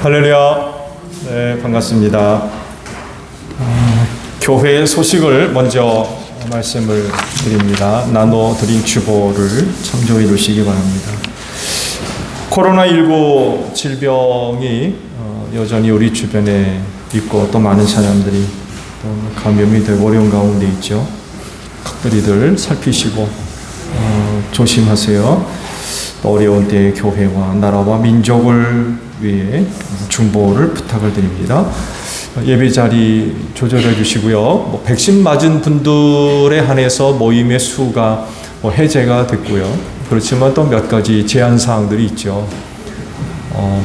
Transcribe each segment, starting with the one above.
할렐루야. 네, 반갑습니다. 교회의 소식을 먼저 말씀을 드립니다. 나눠드린 주보를 참조해 주시기 바랍니다. 코로나19 질병이 여전히 우리 주변에 있고 또 많은 사람들이 또 감염이 되고 어려운 가운데 있죠. 각별히들 살피시고 조심하세요. 어려운 때의 교회와 나라와 민족을 위해 중보를 부탁을 드립니다. 예배 자리 조절해 주시고요. 백신 맞은 분들에 한해서 모임의 수가 해제가 됐고요. 그렇지만 또 몇 가지 제한 사항들이 있죠.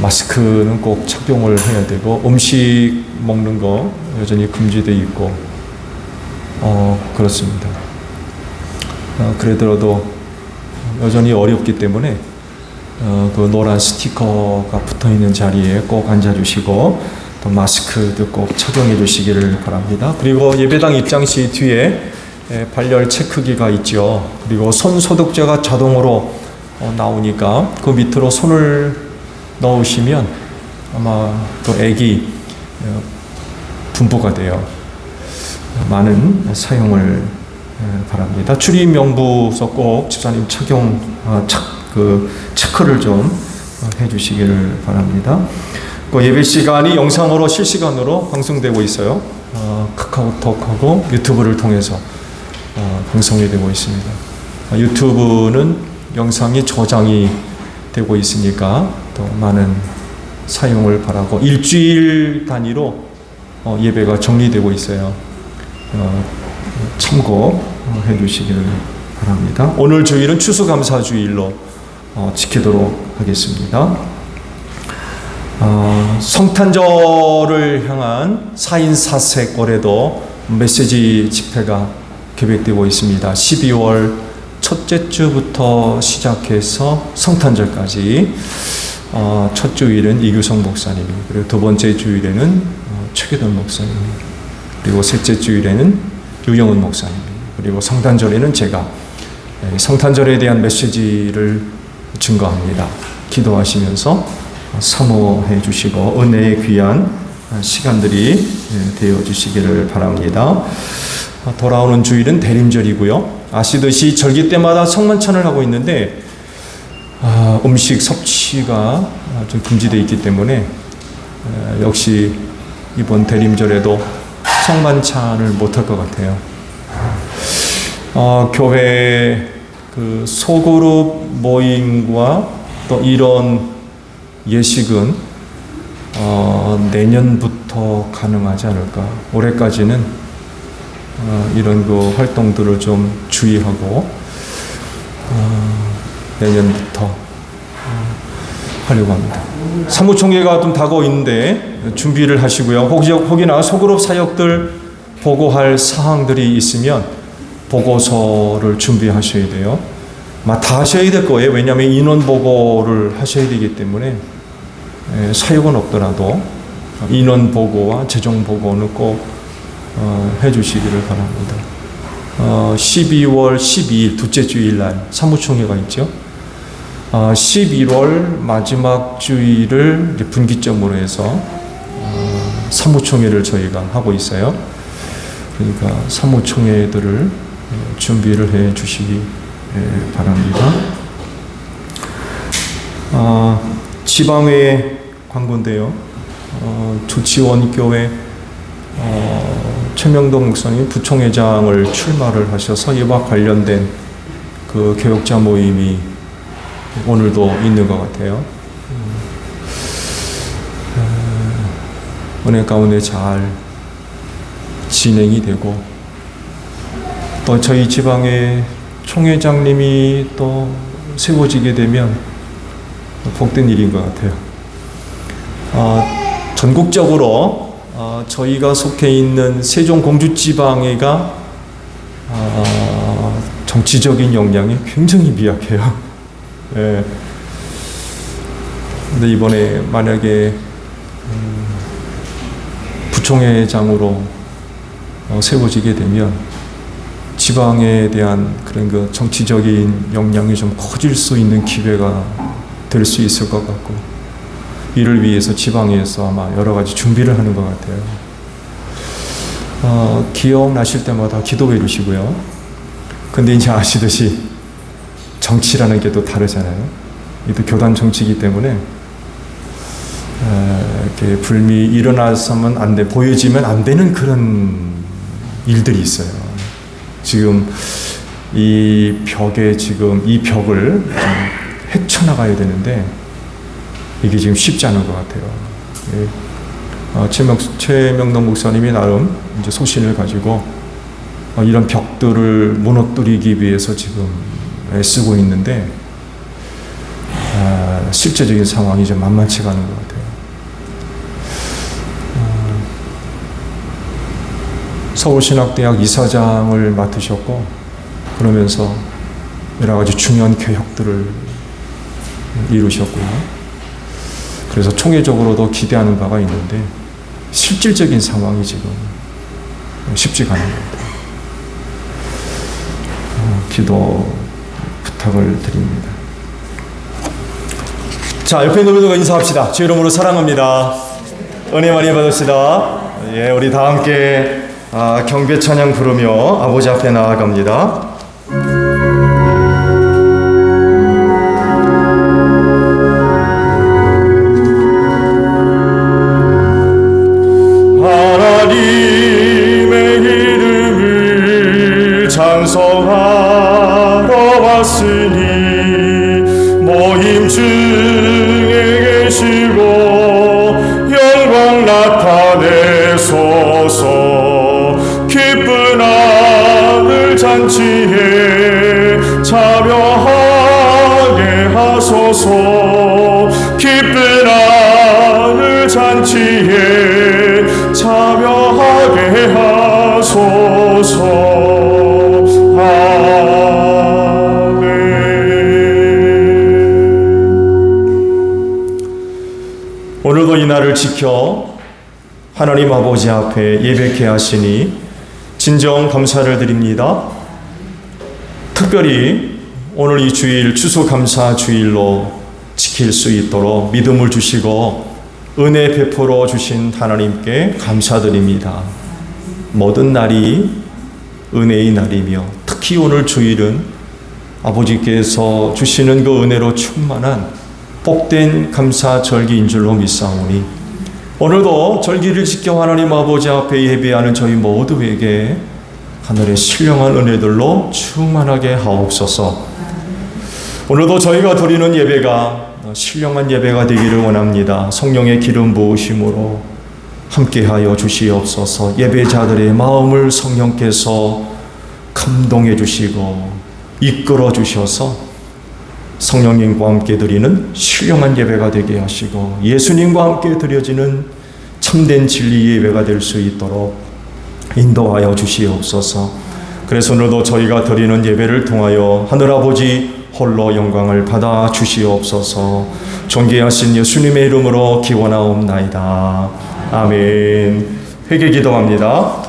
마스크는 꼭 착용을 해야 되고 음식 먹는 거 여전히 금지되어 있고 그렇습니다. 그러더라도 여전히 어렵기 때문에 그 노란 스티커가 붙어있는 자리에 꼭 앉아주시고 또 마스크도 꼭 착용해 주시기를 바랍니다. 그리고 예배당 입장 시 뒤에 발열 체크기가 있죠. 그리고 손 소독제가 자동으로 나오니까 그 밑으로 손을 넣으시면 아마 또 액이 분포가 돼요. 많은 사용을 바랍니다. 출입 명부서 꼭 집사님 체크를 좀 해주시기를 바랍니다. 예배 시간이 영상으로 실시간으로 방송되고 있어요. 카카오톡하고 유튜브를 통해서 방송이 되고 있습니다. 유튜브는 영상이 저장이 되고 있으니까 또 많은 사용을 바라고 일주일 단위로 예배가 정리되고 있어요. 참고해 주시기를 바랍니다. 오늘 주일은 추수감사주일로 지키도록 하겠습니다. 성탄절을 향한 4인 4색 올해도 메시지 집회가 계획되고 있습니다. 12월 첫째 주부터 시작해서 성탄절까지 첫 주일은 이규성 목사님, 그리고 두 번째 주일에는 최계돈 목사님, 그리고 셋째 주일에는 유영은 목사님, 그리고 성탄절에는 제가 성탄절에 대한 메시지를 증거합니다. 기도하시면서 사모해 주시고 은혜의 귀한 시간들이 되어 주시기를 바랍니다. 돌아오는 주일은 대림절이고요. 아시듯이 절기 때마다 성만찬을 하고 있는데 음식 섭취가 좀 금지되어 있기 때문에 역시 이번 대림절에도 성만찬을 못할 것 같아요. 교회 그 소그룹 모임과 또 이런 예식은 내년부터 가능하지 않을까. 올해까지는 이런 그 활동들을 좀 주의하고 내년부터 하려고 합니다. 사무총회가 좀 다가오고 있는데 준비를 하시고요. 혹이나 소그룹 사역들 보고할 사항들이 있으면 보고서를 준비하셔야 돼요. 다 하셔야 될 거예요. 왜냐하면 인원 보고를 하셔야 되기 때문에 사역은 없더라도 인원 보고와 재정 보고는 꼭 해주시기를 바랍니다. 12월 12일 둘째 주일날 사무총회가 있죠. 11월 마지막 주일을 분기점으로 해서 사무총회를 저희가 하고 있어요. 그러니까 사무총회들을 준비를 해 주시기 바랍니다. 지방회 광고인데요. 조치원 교회 최명동 목사님 부총회장을 출마를 하셔서 이와 관련된 그 개혁자 모임이 오늘도 있는 것 같아요. 은혜 가운데 잘 진행이 되고, 또 저희 지방의 총회장님이 또 세워지게 되면 복된 일인 것 같아요. 전국적으로 저희가 속해 있는 세종공주지방회가 정치적인 역량이 굉장히 미약해요. 예. 근데 이번에 만약에 부총회장으로 세워지게 되면 지방에 대한 그런 그 정치적인 역량이 좀 커질 수 있는 기회가 될 수 있을 것 같고, 이를 위해서 지방에서 아마 여러 가지 준비를 하는 것 같아요. 기억나실 때마다 기도해 주시고요. 근데 이제 아시듯이 정치라는 게 또 다르잖아요. 이도 교단 정치이기 때문에 이렇게 불미 일어나서면 안 돼, 보여지면 안 되는 그런 일들이 있어요. 지금 이 벽을 좀 헤쳐나가야 되는데 이게 지금 쉽지 않은 것 같아요. 최명동 목사님이 나름 이제 소신을 가지고 이런 벽들을 무너뜨리기 위해서 지금 애쓰고 있는데 실제적인 상황이 좀 만만치가 않은 것 같아요. 서울신학대학 이사장을 맡으셨고, 그러면서 여러 가지 중요한 개혁들을 이루셨고요. 그래서 총회적으로도 기대하는 바가 있는데 실질적인 상황이 지금 쉽지가 않은 것 같아요. 기도 부탁을 드립니다. 자, 옆에 있는 분들과 인사합시다. 제 이름으로 사랑합니다. 은혜 많이 받읍시다. 예, 우리 다 함께 경배 찬양 부르며 아버지 앞에 나아갑니다. 하나님의 이름을 찬송하러 왔으니 모임 중에 계시고 영광 나타내소서. 기쁜 하늘 잔치에 참여하게 하소서. 기쁜 하늘 잔치에 참여하게 하소서. 오늘도 이 날을 지켜 하나님 아버지 앞에 예배케 하시니 진정 감사를 드립니다. 특별히 오늘 이 주일 추수감사 주일로 지킬 수 있도록 믿음을 주시고 은혜 베풀어 주신 하나님께 감사드립니다. 모든 날이 은혜의 날이며 특히 오늘 주일은 아버지께서 주시는 그 은혜로 충만한 복된 감사 절기인 줄로 믿사오니 오늘도 절기를 지켜 하나님 아버지 앞에 예배하는 저희 모두에게 하늘의 신령한 은혜들로 충만하게 하옵소서. 오늘도 저희가 드리는 예배가 신령한 예배가 되기를 원합니다. 성령의 기름 부으심으로 함께하여 주시옵소서. 예배자들의 마음을 성령께서 감동해 주시고 이끌어 주셔서 성령님과 함께 드리는 신령한 예배가 되게 하시고 예수님과 함께 드려지는 참된 진리 예배가 될 수 있도록 인도하여 주시옵소서. 그래서 오늘도 저희가 드리는 예배를 통하여 하늘아버지 홀로 영광을 받아 주시옵소서. 존귀하신 예수님의 이름으로 기원하옵나이다. 아멘. 회개 기도합니다.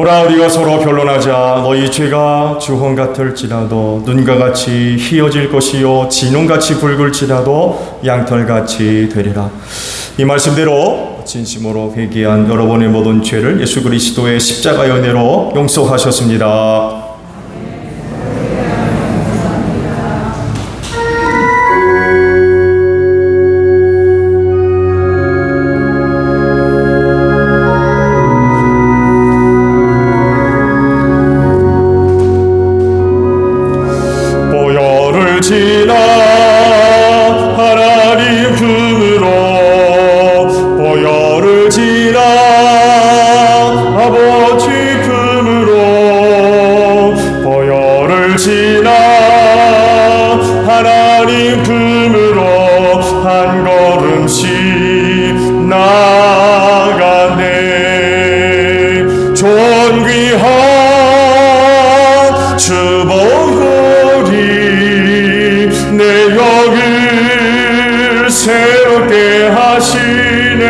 보라 우리가 서로 변론하자. 너희 죄가 주홍 같을지라도 눈과 같이 희어질 것이요 진홍같이 붉을지라도 양털같이 되리라. 이 말씀대로 진심으로 회개한 여러분의 모든 죄를 예수 그리스도의 십자가의 은혜로 용서하셨습니다. 지나 하나님 품으로 보혈을 지나 아버지 품으로 보혈을 지나 하나님 품으로 한 걸음씩 나가네. 존귀한 주보혈이 내 영을 새롭게 하시네.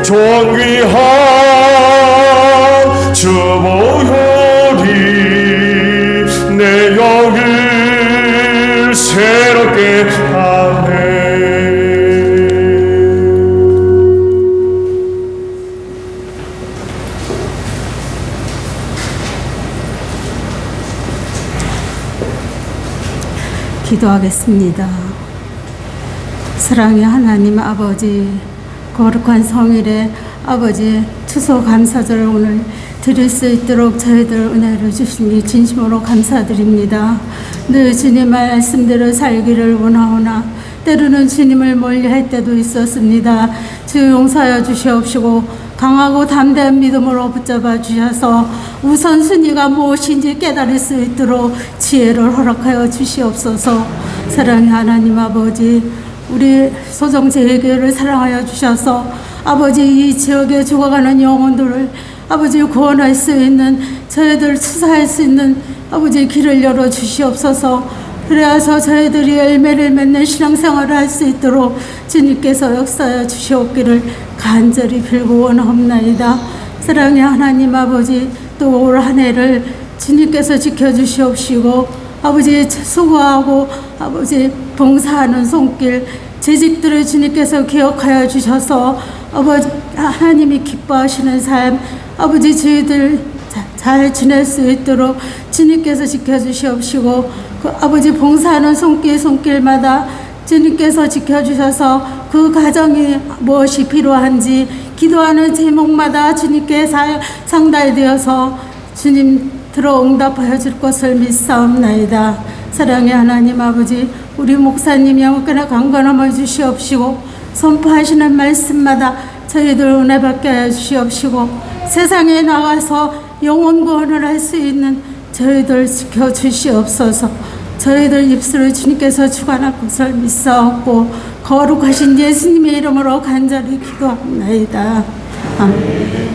존귀한 주보혈이 내 영을 새롭게 하네. 기도하겠습니다. 사랑의 하나님 아버지, 거룩한 성일에 아버지 추수감사절을 오늘 드릴 수 있도록 저희들 은혜를 주시니 진심으로 감사드립니다. 늘 주님 말씀대로 살기를 원하오나 때로는 주님을 멀리할 때도 있었습니다. 주 용서하여 주시옵시고 강하고 담대한 믿음으로 붙잡아 주셔서 우선순위가 무엇인지 깨달을 수 있도록 지혜를 허락하여 주시옵소서. 사랑의 하나님 아버지, 우리 소정제회교회를 사랑하여 주셔서 아버지 이 지역에 죽어가는 영혼들을 아버지 구원할 수 있는, 저희들 수사할 수 있는 아버지 길을 열어 주시옵소서. 그래서 저희들이 열매를 맺는 신앙생활을 할 수 있도록 주님께서 역사하여 주시옵기를 간절히 빌고 원하옵나이다. 사랑의 하나님 아버지, 또 올 한 해를 주님께서 지켜주시옵시고 아버지 수고하고 아버지 봉사하는 손길 재직들을 주님께서 기억하여 주셔서 아버지 하나님이 기뻐하시는 삶 아버지 저희들 잘 지낼 수 있도록 주님께서 지켜주시옵시고 그 아버지 봉사하는 손길마다 주님께서 지켜주셔서 그 가정이 무엇이 필요한지 기도하는 제목마다 주님께 상달되어서 주님 들어 응답하여 줄 것을 믿사옵나이다. 사랑의 하나님 아버지, 우리 목사님이 아무거나 강건함을 주시옵시고 선포하시는 말씀마다 저희들 은혜 받게 하여 주시옵시고 세상에 나가서 영혼 구원을 할 수 있는 저희들 지켜주시옵소서. 저희들 입술을 주님께서 주관할 것을 믿사옵고 거룩하신 예수님의 이름으로 간절히 기도합니다. 아멘.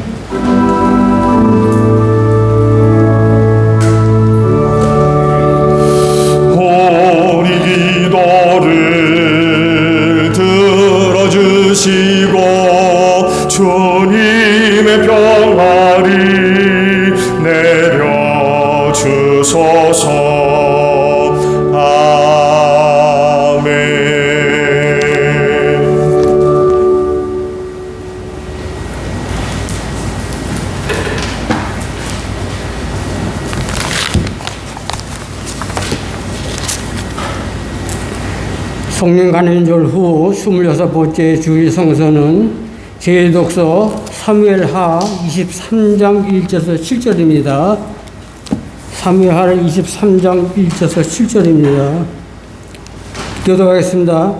우리 기도를 들어주시고 주님의 평화를 내려주소서. 성령 간인절 후 26번째 주일 성서는 제독서 사무엘하 23장 1절에서 7절입니다. 사무엘하 23장 1절에서 7절입니다. 기도하겠습니다.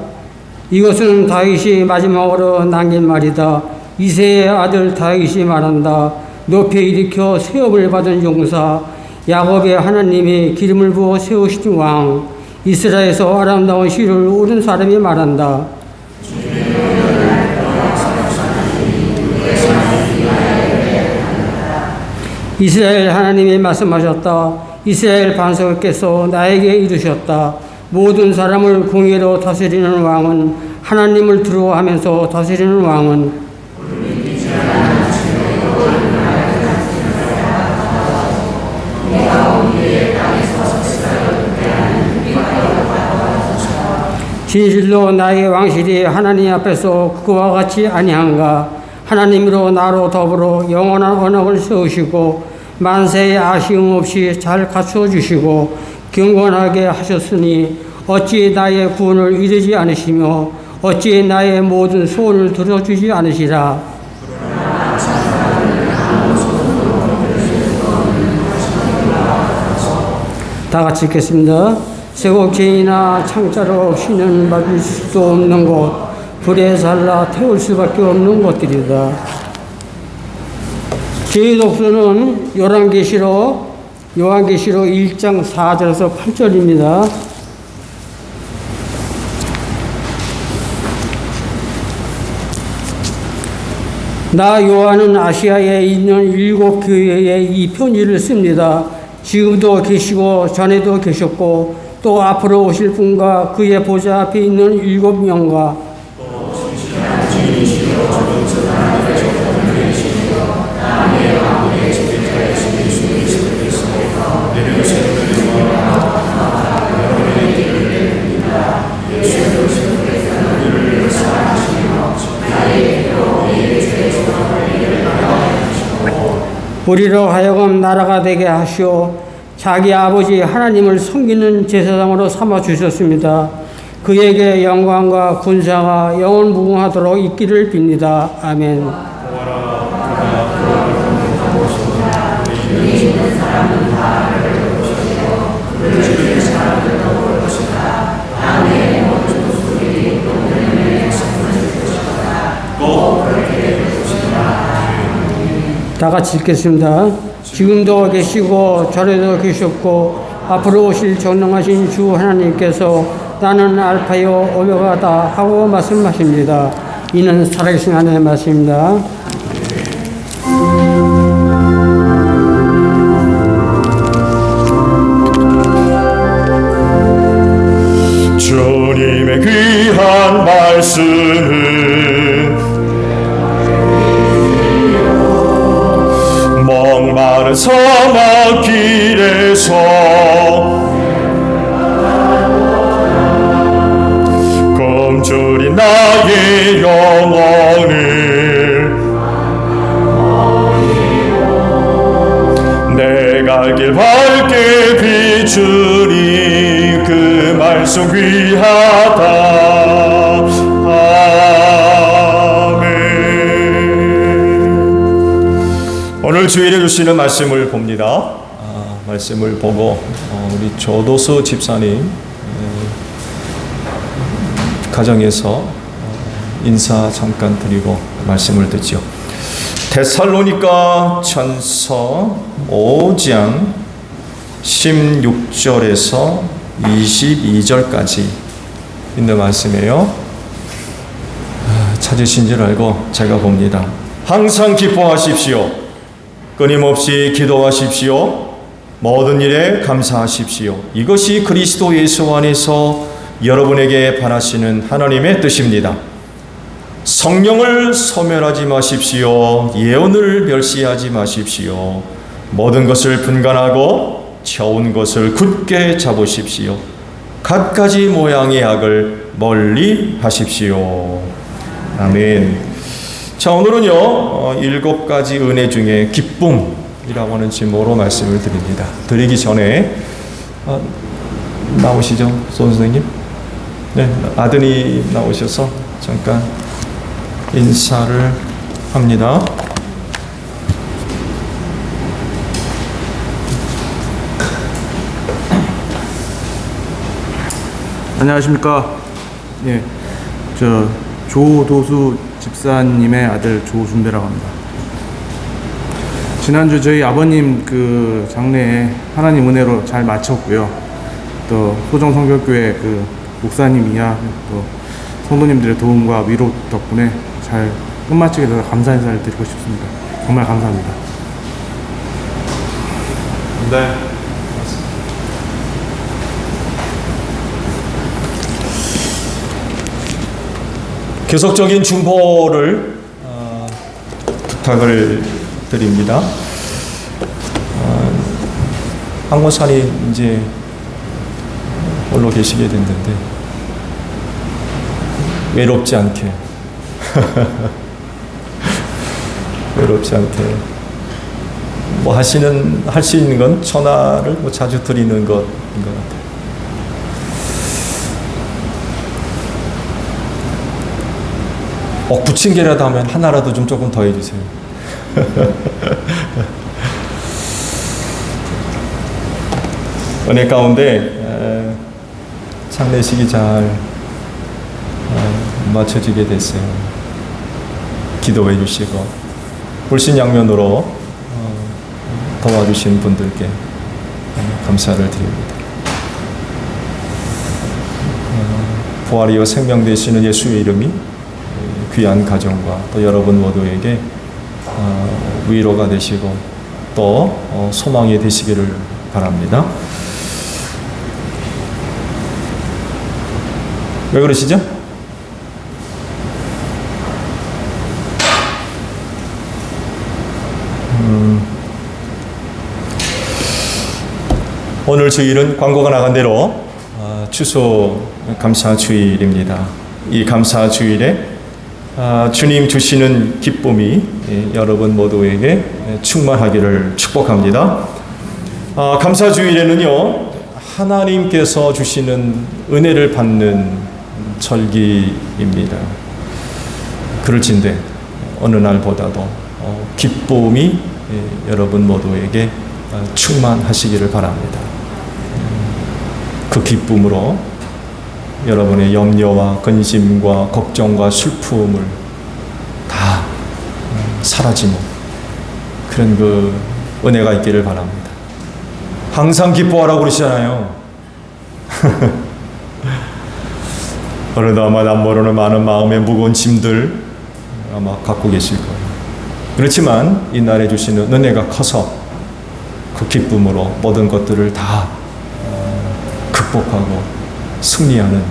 이것은 다윗이 마지막으로 남긴 말이다. 이새의 아들 다윗이 말한다. 높이 일으켜 세업을 받은 용사 야곱의 하나님이 기름을 부어 세우신 왕 이스라엘에서 아름다운 시를 오른 사람이 말한다. 이스라엘 하나님이 말씀하셨다. 이스라엘 반석께서 나에게 이르셨다. 모든 사람을 공의로 다스리는 왕은 하나님을 두려워하면서 다스리는 왕은 진실로 나의 왕실이 하나님 앞에서 그와 같이 아니한가. 하나님으로 나로 더불어 영원한 언약을 세우시고 만세의 아쉬움 없이 잘 갖추어 주시고 경건하게 하셨으니 어찌 나의 구원을 이루지 않으시며 어찌 나의 모든 소원을 들어주지 않으시라. 다 같이 읽겠습니다. 세곡쟁이나 창자로 쉬는 받을 수도 없는 곳, 불에 살라 태울 수밖에 없는 곳들이다. 저희 독서는 요한계시록 1장 4절에서 8절입니다. 나 요한은 아시아에 있는 7 교회에 이 편지를 씁니다. 지금도 계시고 전에도 계셨고 또 앞으로 오실 분과 그의 보좌 앞에 있는 7명과 우리로 하여금 나라가 되게 하시오 자기 아버지 하나님을 섬기는 제사장으로 삼아 주셨습니다. 그에게 영광과 군사가 영원무궁하도록 있기를 빕니다. 아멘. 다 같이 읽겠습니다. 지금도 계시고 전에도 계셨고 앞으로 오실 전능하신 주 하나님께서 나는 알파요 오메가다 하고 말씀하십니다. 이는 살아계신 하나님의 말씀입니다. 주님의 귀한 말씀은 목마른 사막길에서 검줄이 나의 영혼을 내 갈 길 밝게 비추니 그 말씀 귀하다. 오늘 주일에 주시는 말씀을 봅니다. 말씀을 보고 우리 조도수 집사님 가정에서 인사 잠깐 드리고 말씀을 듣죠. 데살로니가 전서 5장 16절에서 22절까지 있는 말씀이에요. 찾으신 줄 알고 제가 봅니다. 항상 기뻐하십시오. 끊임없이 기도하십시오. 모든 일에 감사하십시오. 이것이 그리스도 예수 안에서 여러분에게 바라시는 하나님의 뜻입니다. 성령을 소멸하지 마십시오. 예언을 멸시하지 마십시오. 모든 것을 분간하고 처운 것을 굳게 잡으십시오. 갖가지 모양의 악을 멀리 하십시오. 아멘. 자, 오늘은요 7가지 은혜 중에 기쁨이라고 하는 제목으로 말씀을 드립니다. 드리기 전에 나오시죠, 선생님? 네, 아드님 나오셔서 잠깐 인사를 합니다. 안녕하십니까? 예, 저 조도수 집사님의 아들 조준배라고 합니다. 지난주 저희 아버님 그 장례에 하나님 은혜로 잘 마쳤고요. 또 소정 성결교회 그 목사님 이하 또 성도님들의 도움과 위로 덕분에 잘 끝마치게 돼서 감사 인사를 드리고 싶습니다. 정말 감사합니다. 네. 계속적인 중보를 부탁을 드립니다. 황모산이 이제 홀로 계시게 됐는데 외롭지 않게 외롭지 않게 뭐 할 수 있는 건 전화를 뭐 자주 드리는 것인 것 같아요. 부침개라도 하면 하나라도 좀 조금 더 해주세요. 은혜 가운데 장례식이 잘 마쳐지게 됐어요. 기도해 주시고 불신양면으로 도와주신 분들께 감사를 드립니다. 부활이요 생명 되시는 예수의 이름이 귀한 가정과 또 여러분 모두에게 위로가 되시고 또 소망이 되시기를 바랍니다. 왜 그러시죠? 오늘 주일은 광고가 나간 대로 추수 감사 주일입니다. 이 감사 주일에 주님 주시는 기쁨이 여러분 모두에게 충만하기를 축복합니다. 감사 주일에는요, 하나님께서 주시는 은혜를 받는 절기입니다. 그럴진데 어느 날보다도 기쁨이 여러분 모두에게 충만하시기를 바랍니다. 그 기쁨으로 여러분의 염려와 근심과 걱정과 슬픔을 다 사라지는 그런 그 은혜가 있기를 바랍니다. 항상 기뻐하라고 그러시잖아요. 어느 나마다 모르는 많은 마음의 무거운 짐들 아마 갖고 계실 거예요. 그렇지만 이날에 주시는 은혜가 커서 그 기쁨으로 모든 것들을 다 극복하고 승리하는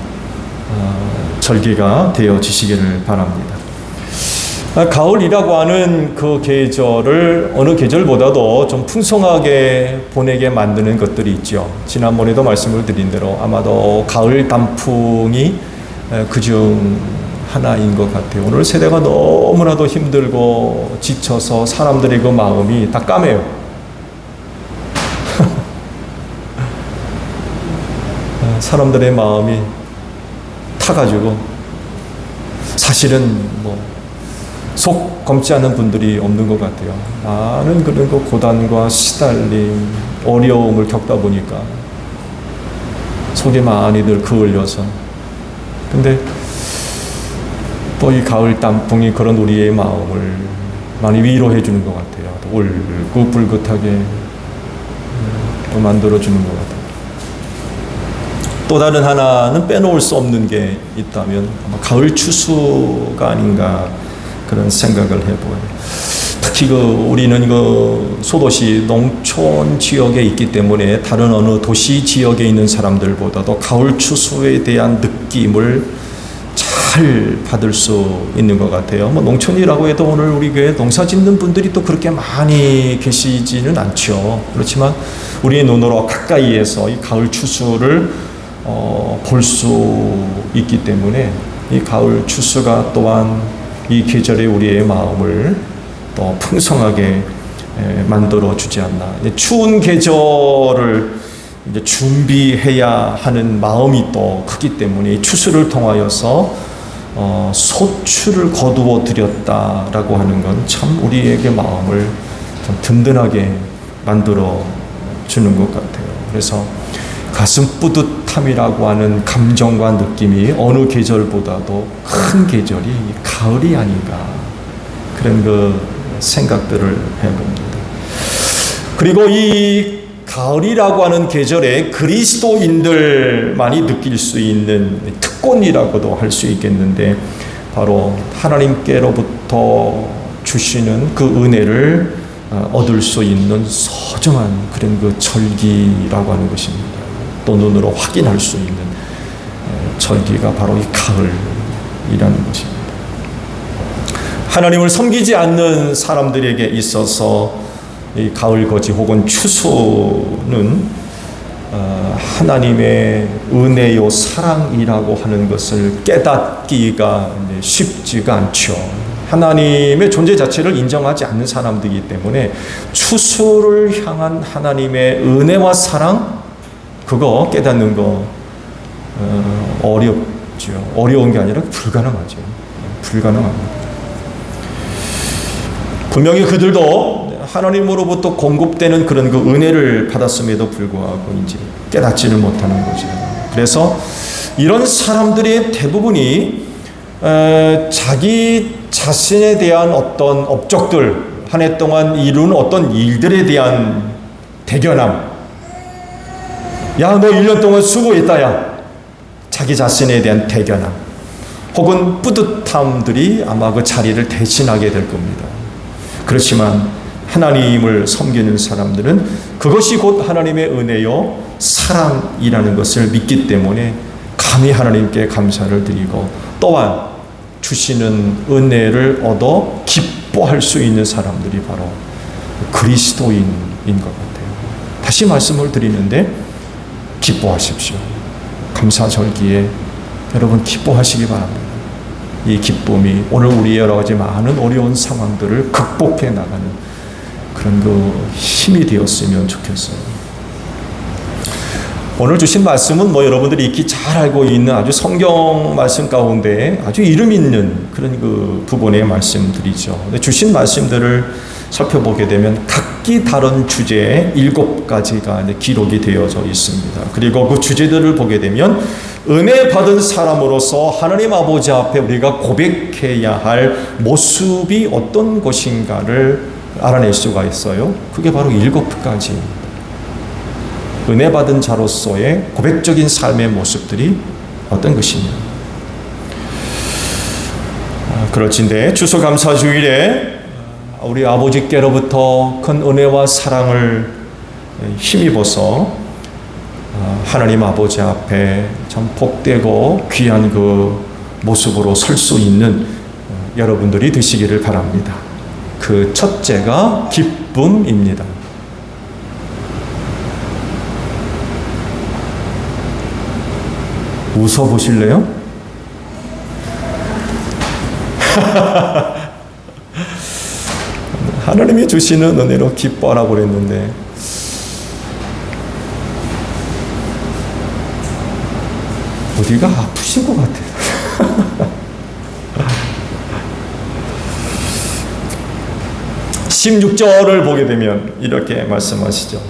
절기가 되어지시기를 바랍니다. 가을이라고 하는 그 계절을 어느 계절보다도 좀 풍성하게 보내게 만드는 것들이 있죠. 지난번에도 말씀을 드린 대로 아마도 가을 단풍이 그중 하나인 것 같아요. 오늘 세대가 너무나도 힘들고 지쳐서 사람들의 그 마음이 다 까매요. 사람들의 마음이 타가지고 사실은 속 검지 않은 분들이 없는 것 같아요. 나는 그런 그 고단과 시달림, 어려움을 겪다 보니까 속에 많이들 그을려서. 근데 또 이 가을 단풍이 그런 우리의 마음을 많이 위로해 주는 것 같아요. 울긋불긋하게 또 만들어 주는 것 같아요. 또 다른 하나는 빼놓을 수 없는 게 있다면 아마 가을 추수가 아닌가 그런 생각을 해보아요. 특히 우리는 소도시 농촌 지역에 있기 때문에 다른 어느 도시 지역에 있는 사람들보다도 가을 추수에 대한 느낌을 잘 받을 수 있는 것 같아요. 농촌이라고 해도 오늘 우리 교회 농사 짓는 분들이 또 그렇게 많이 계시지는 않죠. 그렇지만 우리의 눈으로 가까이에서 이 가을 추수를 볼 수 있기 때문에 이 가을 추수가 또한 이 계절에 우리의 마음을 또 풍성하게 만들어 주지 않나. 추운 계절을 이제 준비해야 하는 마음이 또 크기 때문에 이 추수를 통하여서 소출을 거두어 드렸다라고 하는 건 참 우리에게 마음을 좀 든든하게 만들어 주는 것 같아요. 그래서 가슴 뿌듯함이라고 하는 감정과 느낌이 어느 계절보다도 큰 계절이 가을이 아닌가 그런 그 생각들을 해봅니다. 그리고 이 가을이라고 하는 계절에 그리스도인들만이 느낄 수 있는 특권이라고도 할 수 있겠는데 바로 하나님께로부터 주시는 그 은혜를 얻을 수 있는 소중한 그런 그 절기라고 하는 것입니다. 또 눈으로 확인할 수 있는 절기가 바로 이 가을이라는 것입니다. 하나님을 섬기지 않는 사람들에게 있어서 이 가을거지 혹은 추수는 하나님의 은혜요 사랑이라고 하는 것을 깨닫기가 쉽지가 않죠. 하나님의 존재 자체를 인정하지 않는 사람들이기 때문에 추수를 향한 하나님의 은혜와 사랑, 그거 깨닫는 거 어렵죠. 어려운 게 아니라 불가능하죠. 불가능합니다. 분명히 그들도 하나님으로부터 공급되는 그런 그 은혜를 받았음에도 불구하고 이제 깨닫지를 못하는 거죠. 그래서 이런 사람들의 대부분이 자기 자신에 대한 어떤 업적들, 한 해 동안 이룬 어떤 일들에 대한 대견함, 야, 너 1년 동안 수고했다, 야. 자기 자신에 대한 대견함, 혹은 뿌듯함들이 아마 그 자리를 대신하게 될 겁니다. 그렇지만 하나님을 섬기는 사람들은 그것이 곧 하나님의 은혜요 사랑이라는 것을 믿기 때문에 감히 하나님께 감사를 드리고 또한 주시는 은혜를 얻어 기뻐할 수 있는 사람들이 바로 그리스도인인 것 같아요. 다시 말씀을 드리는데 기뻐하십시오. 감사절기에 여러분 기뻐하시기 바랍니다. 이 기쁨이 오늘 우리의 여러 가지 많은 어려운 상황들을 극복해 나가는 그런 그 힘이 되었으면 좋겠어요. 오늘 주신 말씀은 여러분들이 익히 잘 알고 있는 아주 성경 말씀 가운데 아주 이름 있는 그런 그 부분의 말씀들이죠. 근데 주신 말씀들을 살펴보게 되면 각기 다른 주제에 7가지가 기록이 되어져 있습니다. 그리고 그 주제들을 보게 되면 은혜 받은 사람으로서 하나님 아버지 앞에 우리가 고백해야 할 모습이 어떤 것인가를 알아낼 수가 있어요. 그게 바로 7가지입니다. 은혜 받은 자로서의 고백적인 삶의 모습들이 어떤 것이냐. 그렇진데 추수감사주일에 우리 아버지께로부터 큰 은혜와 사랑을 힘입어서 하나님 아버지 앞에 참 복되고 귀한 그 모습으로 설 수 있는 여러분들이 되시기를 바랍니다. 그 첫째가 기쁨입니다. 웃어보실래요? 하나님이 주시는 은혜로 기뻐하라고 그랬는데 어디가 아프신 것 같아요. 16절을 보게 되면 이렇게 말씀하시죠.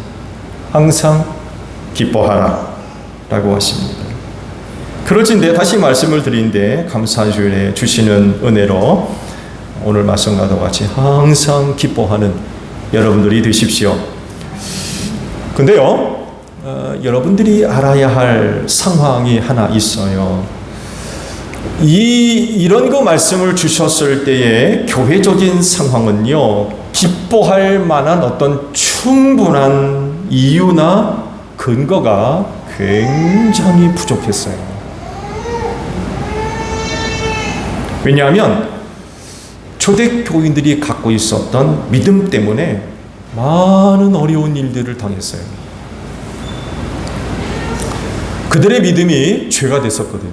항상 기뻐하라 라고 하십니다. 그러진데 다시 말씀을 드린데 감사주일에 주시는 은혜로 오늘 말씀과도 같이 항상 기뻐하는 여러분들이 되십시오. 근데요, 여러분들이 알아야 할 상황이 하나 있어요. 이런 거 말씀을 주셨을 때의 교회적인 상황은요, 기뻐할 만한 어떤 충분한 이유나 근거가 굉장히 부족했어요. 왜냐하면 초대교인들이 갖고 있었던 믿음 때문에 많은 어려운 일들을 당했어요. 그들의 믿음이 죄가 됐었거든요.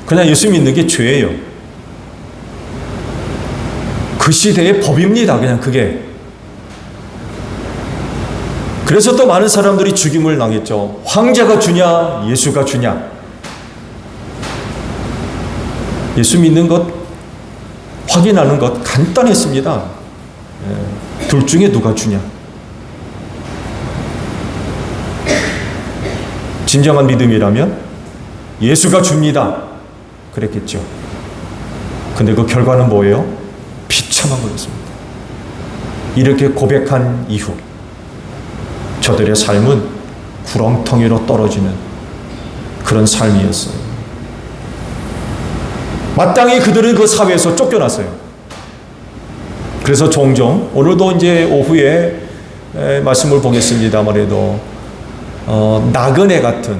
그냥 예수 믿는 게 죄예요. 그 시대의 법입니다. 그냥 그게. 그래서 또 많은 사람들이 죽임을 당했죠. 황제가 주냐, 예수가 주냐. 예수 믿는 것, 확인하는 것 간단했습니다. 둘 중에 누가 주냐. 진정한 믿음이라면 예수가 줍니다. 그랬겠죠. 근데 그 결과는 뭐예요? 비참한 거였습니다. 이렇게 고백한 이후 저들의 삶은 구렁텅이로 떨어지는 그런 삶이었어요. 마땅히 그들은 그 사회에서 쫓겨났어요. 그래서 종종 오늘도 이제 오후에 말씀을 보겠습니다만 해도 나그네 같은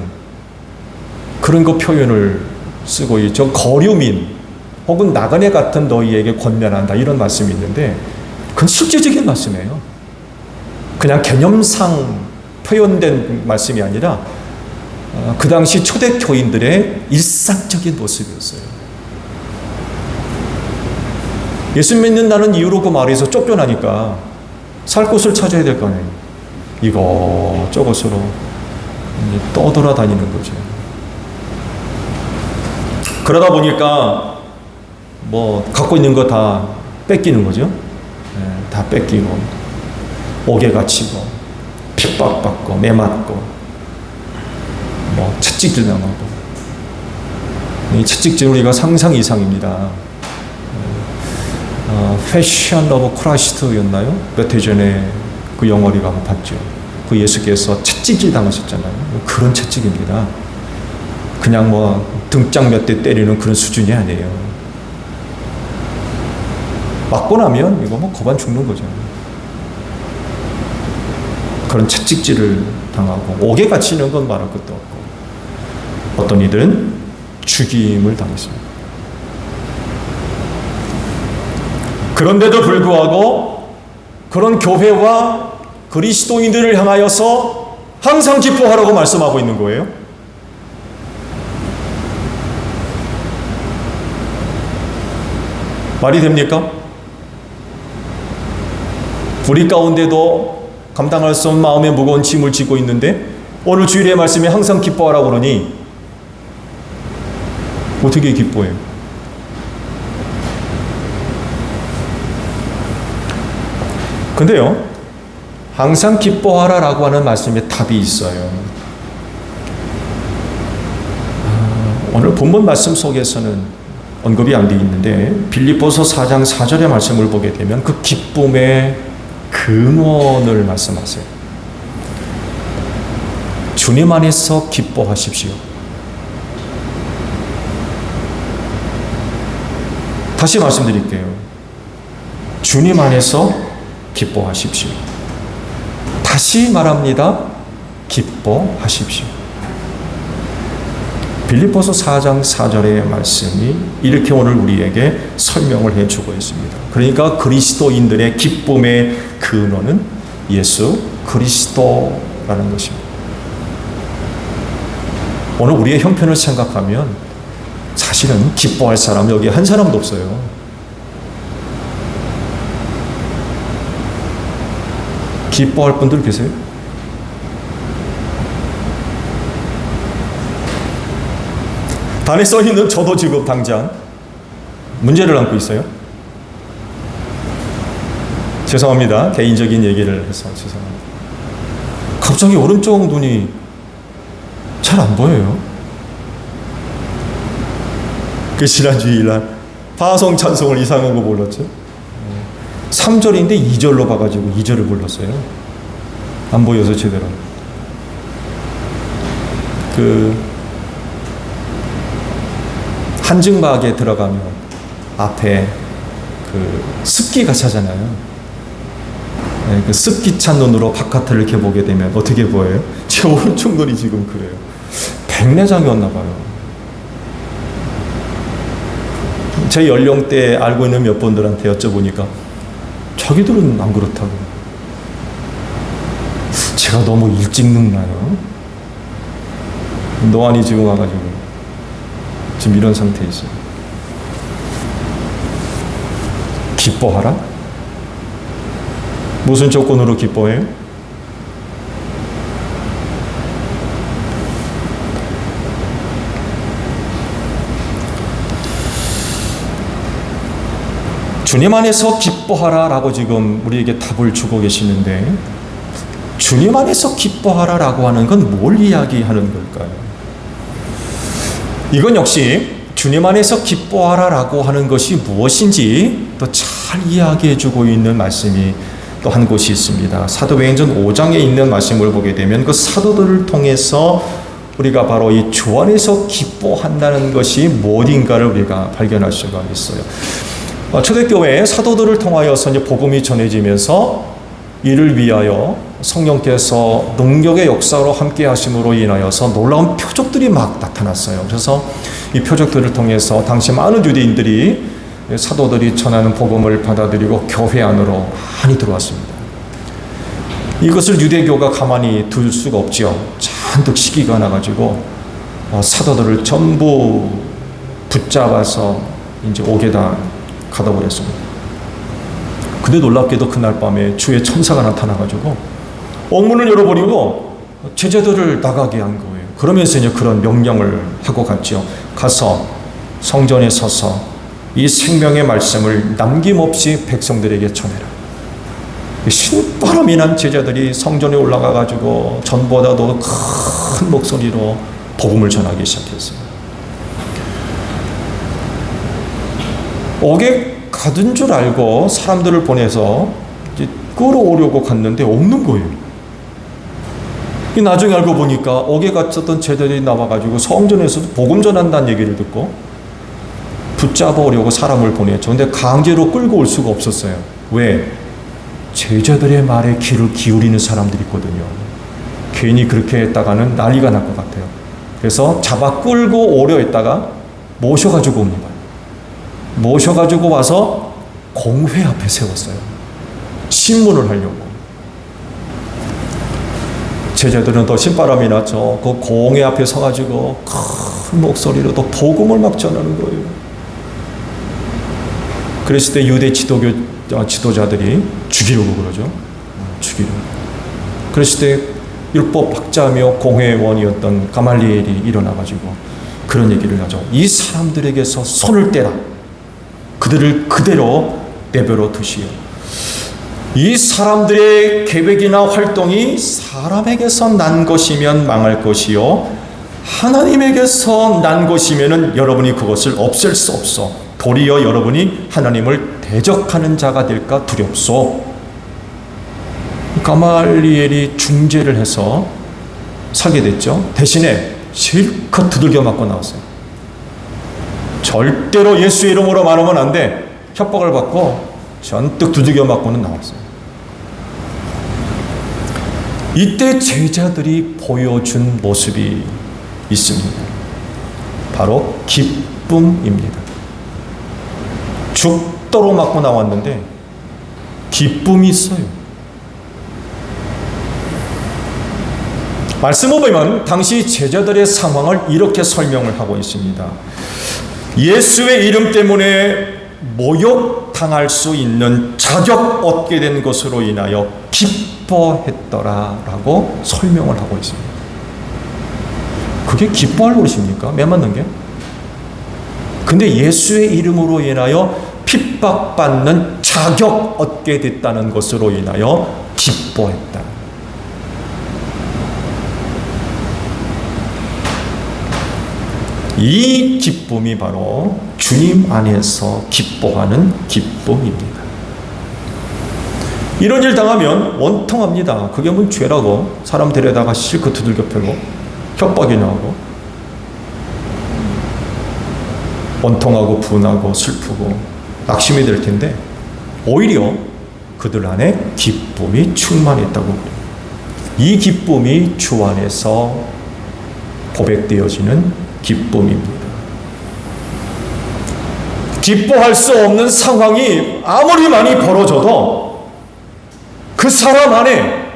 그런 거 표현을 쓰고 있죠. 거류민 혹은 나그네 같은 너희에게 권면한다 이런 말씀이 있는데 그건 실제적인 말씀이에요. 그냥 개념상 표현된 말씀이 아니라 그 당시 초대교인들의 일상적인 모습이었어요. 예수 믿는 나는 이유로 그 마을에서 쫓겨나니까 살 곳을 찾아야 될 거 아니에요. 이것저것으로 떠돌아다니는 거죠. 그러다 보니까 뭐 갖고 있는 거 다 뺏기는 거죠. 다 뺏기고 옥에 갇히고 핍박받고 매맞고 뭐 채찍질 당하고. 이 채찍질은 우리가 상상 이상입니다. 패션 오브 크라이스트였나요? 몇 해 전에 그 영화 우리가 한번 봤죠. 그 예수께서 채찍질 당하셨잖아요. 그런 채찍입니다. 그냥 뭐 등짝 몇 대 때리는 그런 수준이 아니에요. 맞고 나면 이거 뭐 거반 죽는 거죠. 그런 채찍질을 당하고 옥에 갇히는 건 말할 것도 없고 어떤 이들은 죽임을 당했습니다. 그런데도 불구하고 그런 교회와 그리스도인들을 향하여서 항상 기뻐하라고 말씀하고 있는 거예요. 말이 됩니까? 우리 가운데도 감당할 수 없는 마음의 무거운 짐을 지고 있는데 오늘 주일의 말씀에 항상 기뻐하라고 그러니 어떻게 기뻐해요? 근데요, 항상 기뻐하라라고 하는 말씀에 답이 있어요. 오늘 본문 말씀 속에서는 언급이 안 되어 있는데 빌립보서 4장 4절의 말씀을 보게 되면 그 기쁨의 근원을 말씀하세요. 주님 안에서 기뻐하십시오. 다시 말씀드릴게요. 주님 안에서 기뻐하십시오. 다시 말합니다. 기뻐하십시오. 빌립보서 4장 4절의 말씀이 이렇게 오늘 우리에게 설명을 해주고 있습니다. 그러니까 그리스도인들의 기쁨의 근원은 예수 그리스도라는 것입니다. 오늘 우리의 형편을 생각하면 사실은 기뻐할 사람 여기 한 사람도 없어요. 기뻐할 분들 계세요? 단에 써있는 저도 지금 당장 문제를 안고 있어요. 죄송합니다. 개인적인 얘기를 해서 죄송합니다. 갑자기 오른쪽 눈이 잘 안 보여요. 그 지난 주일날 파송 찬송을 이상한 거 불렀죠. 3절인데 2절로 봐가지고 2절을 불렀어요. 안 보여서 제대로. 한증막에 들어가면 앞에 습기가 차잖아요. 그 습기 찬 눈으로 바깥을 이렇게 보게 되면 어떻게 보여요? 제 오른쪽 눈이 지금 그래요. 백내장이었나 봐요. 제 연령대 알고 있는 몇 분들한테 여쭤보니까 자기들은 안 그렇다고. 제가 너무 일찍 늙나요? 노안이 지금 와가지고 지금 이런 상태에 있어요. 기뻐하라? 무슨 조건으로 기뻐해요? 주님 안에서 기뻐하라라고 지금 우리에게 답을 주고 계시는데 주님 안에서 기뻐하라라고 하는 건 뭘 이야기하는 걸까요? 이건 역시 주님 안에서 기뻐하라라고 하는 것이 무엇인지 또 잘 이야기해 주고 있는 말씀이 또 한 곳이 있습니다. 사도행전 5장에 있는 말씀을 보게 되면 그 사도들을 통해서 우리가 바로 이 주 안에서 기뻐한다는 것이 무엇인가를 우리가 발견할 수가 있어요. 초대교회의 사도들을 통하여서 이제 복음이 전해지면서 이를 위하여 성령께서 능력의 역사로 함께 하심으로 인하여서 놀라운 표적들이 막 나타났어요. 그래서 이 표적들을 통해서 당시 많은 유대인들이 사도들이 전하는 복음을 받아들이고 교회 안으로 많이 들어왔습니다. 이것을 유대교가 가만히 둘 수가 없지요. 잔뜩 시기가 나가지고 사도들을 전부 붙잡아서 이제 옥에다 가다 버렸습니다. 근데 놀랍게도 그날 밤에 주의 천사가 나타나가지고 옥문을 열어버리고 제자들을 나가게 한 거예요. 그러면서 이제 그런 명령을 하고 갔죠. 가서 성전에 서서 이 생명의 말씀을 남김없이 백성들에게 전해라. 신바람이 난 제자들이 성전에 올라가가지고 전보다도 큰 목소리로 복음을 전하기 시작했어요. 옥에 가둔 줄 알고 사람들을 보내서 이제 끌어오려고 갔는데 없는 거예요. 나중에 알고 보니까 옥에 갇혔던 제자들이 나와가지고 성전에서도 복음 전한다는 얘기를 듣고 붙잡아 오려고 사람을 보냈죠. 근데 강제로 끌고 올 수가 없었어요. 왜? 제자들의 말에 귀를 기울이는 사람들이 있거든요. 괜히 그렇게 했다가는 난리가 날 것 같아요. 그래서 잡아 끌고 오려 했다가 모셔가지고 옵니다. 모셔가지고 와서 공회 앞에 세웠어요. 신문을 하려고. 제자들은 더 신바람이 났죠. 그 공회 앞에 서가지고 큰 목소리로 또 복음을 막 전하는 거예요. 그랬을 때 유대 지도자들이 죽이려고 그러죠. 죽이려고. 그랬을 때 율법 학자며 공회원이었던 가말리엘이 일어나가지고 그런 얘기를 하죠. 이 사람들에게서 손을 떼라. 그들을 그대로 내버려 두시오. 이 사람들의 계획이나 활동이 사람에게서 난 것이면 망할 것이요 하나님에게서 난 것이면은 여러분이 그것을 없앨 수 없어. 도리어 여러분이 하나님을 대적하는 자가 될까 두렵소. 가말리엘이 중재를 해서 살게 됐죠. 대신에 실컷 두들겨 맞고 나왔어요. 절대로 예수의 이름으로 말하면 안 돼. 협박을 받고 잔뜩 두들겨 맞고는 나왔어요. 이때 제자들이 보여준 모습이 있습니다. 바로 기쁨입니다. 죽도록 맞고 나왔는데 기쁨이 있어요. 말씀을 보면 당시 제자들의 상황을 이렇게 설명을 하고 있습니다. 예수의 이름 때문에 모욕당할 수 있는 자격 얻게 된 것으로 인하여 기뻐했더라라고 설명을 하고 있습니다. 그게 기뻐할 것입니까? 매 맞는 게? 근데 예수의 이름으로 인하여 핍박받는 자격 얻게 됐다는 것으로 인하여 기뻐했다. 이 기쁨이 바로 주님 안에서 기뻐하는 기쁨입니다. 이런 일 당하면 원통합니다. 그게 뭔 죄라고 사람 데려다가 실컷 두들겨 패고 협박이 나오고 원통하고 분하고 슬프고 낙심이 될 텐데 오히려 그들 안에 기쁨이 충만했다고. 이 기쁨이 주 안에서 고백되어지는 기쁨입니다. 기뻐할 수 없는 상황이 아무리 많이 벌어져도 그 사람 안에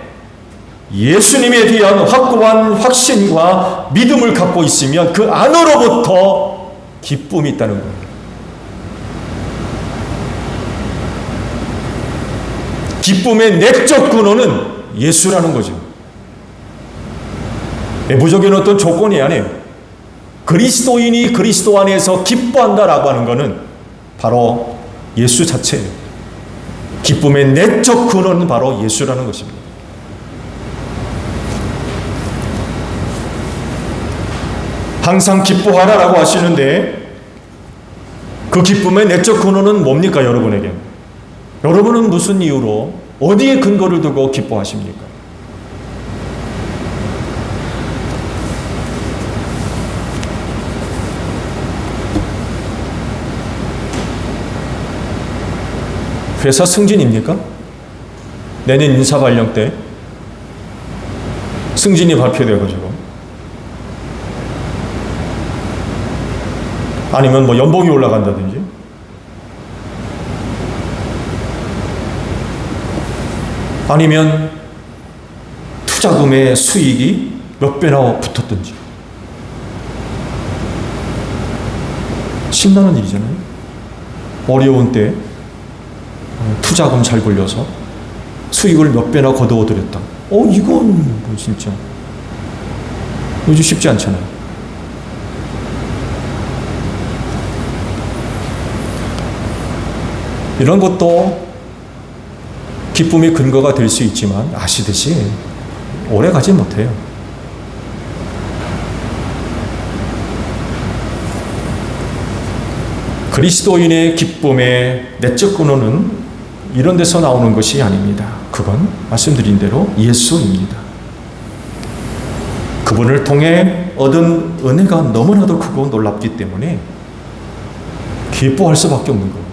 예수님에 대한 확고한 확신과 믿음을 갖고 있으면 그 안으로부터 기쁨이 있다는 거예요. 기쁨의 내적 근원은 예수라는 거죠. 내부적인 어떤 조건이 아니에요. 그리스도인이 그리스도 안에서 기뻐한다라고 하는 것은 바로 예수 자체예요. 기쁨의 내적 근원은 바로 예수라는 것입니다. 항상 기뻐하라라고 하시는데 그 기쁨의 내적 근원은 뭡니까, 여러분에게? 여러분은 무슨 이유로 어디에 근거를 두고 기뻐하십니까? 회사 승진입니까? 내년 인사발령 때 승진이 발표되어가지고 아니면 뭐 연봉이 올라간다든지 아니면 투자금의 수익이 몇 배나 붙었든지. 신나는 일이잖아요. 어려운 때 투자금 잘 굴려서 수익을 몇 배나 거두어들였다. 이건 뭐 진짜 요즘 쉽지 않잖아요. 이런 것도 기쁨의 근거가 될 수 있지만 아시듯이 오래 가지 못해요. 그리스도인의 기쁨의 내적 근원은 이런 데서 나오는 것이 아닙니다. 그건 말씀드린 대로 예수입니다. 그분을 통해 얻은 은혜가 너무나도 크고 놀랍기 때문에 기뻐할 수밖에 없는 거예요.